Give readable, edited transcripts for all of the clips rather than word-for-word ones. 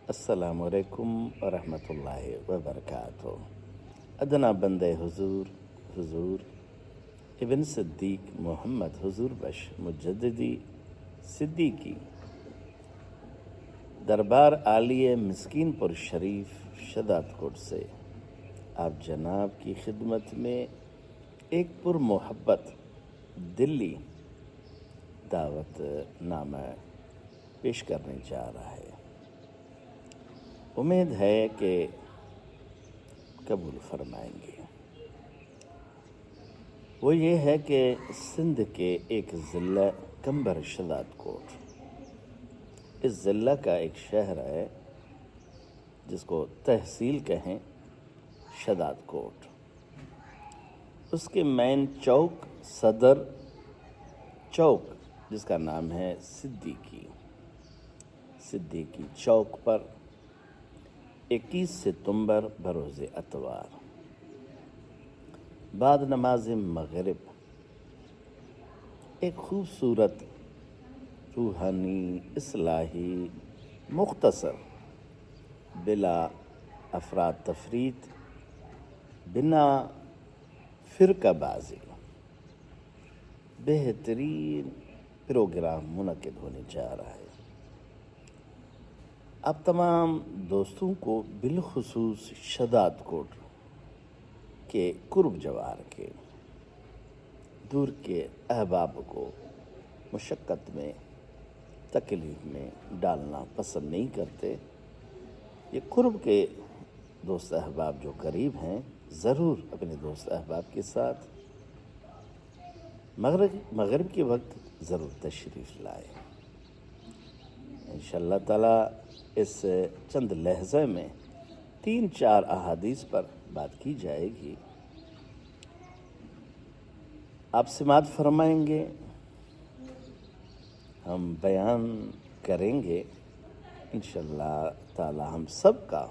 السلام علیکم ورحمۃ اللہ وبرکاتہ۔ ادنا بندے حضور ابن صدیق محمد حضور بش مجددی صدیقی دربار عالیہ مسکین پور شریف شداد کوٹ سے آپ جناب کی خدمت میں ایک پر محبت دلی دعوت نامہ پیش کرنے جا رہا ہے۔ امید ہے کہ قبول فرمائیں گے۔ وہ یہ ہے کہ سندھ کے ایک ضلع کمبر شداد کوٹ، اس ضلع کا ایک شہر ہے جس کو تحصیل کہیں شداد کوٹ۔ اس کے مین چوک صدر چوک جس کا نام ہے صدیقی چوک پر 21 ستمبر بروز اتوار بعد نماز مغرب ایک خوبصورت روحانی اصلاحی مختصر بلا افراد تفرید بنا فرقہ بازی بہترین پروگرام منعقد ہونے جا رہا ہے۔ آپ تمام دوستوں کو بالخصوص شداد کوٹ کے قرب جوار کے دور کے احباب کو مشقت میں تکلیف میں ڈالنا پسند نہیں کرتے۔ یہ قرب کے دوست احباب جو قریب ہیں ضرور اپنے دوست احباب کے ساتھ مغرب کے وقت ضرور تشریف لائے۔ انشاءاللہ تعالیٰ اس چند لحظے میں 3-4 احادیث پر بات کی جائے گی۔ آپ سماعت فرمائیں گے، ہم بیان کریں گے، انشاءاللہ تعالیٰ ہم سب کا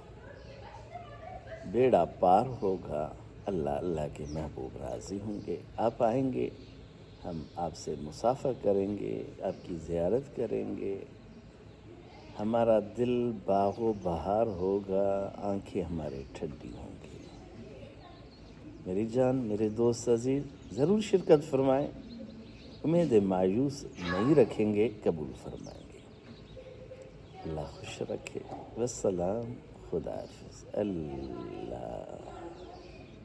بیڑا پار ہوگا۔ اللہ کے محبوب راضی ہوں گے۔ آپ آئیں گے، ہم آپ سے مصافحہ کریں گے، آپ کی زیارت کریں گے، ہمارا دل باغ و بہار ہوگا، آنکھیں ہمارے ٹھنڈی ہوں گی۔ میری جان، میرے دوست عزیز ضرور شرکت فرمائیں۔ امید مایوس نہیں رکھیں گے، قبول فرمائیں گے۔ اللہ خوش رکھے۔ والسلام، خدا حافظ، اللہ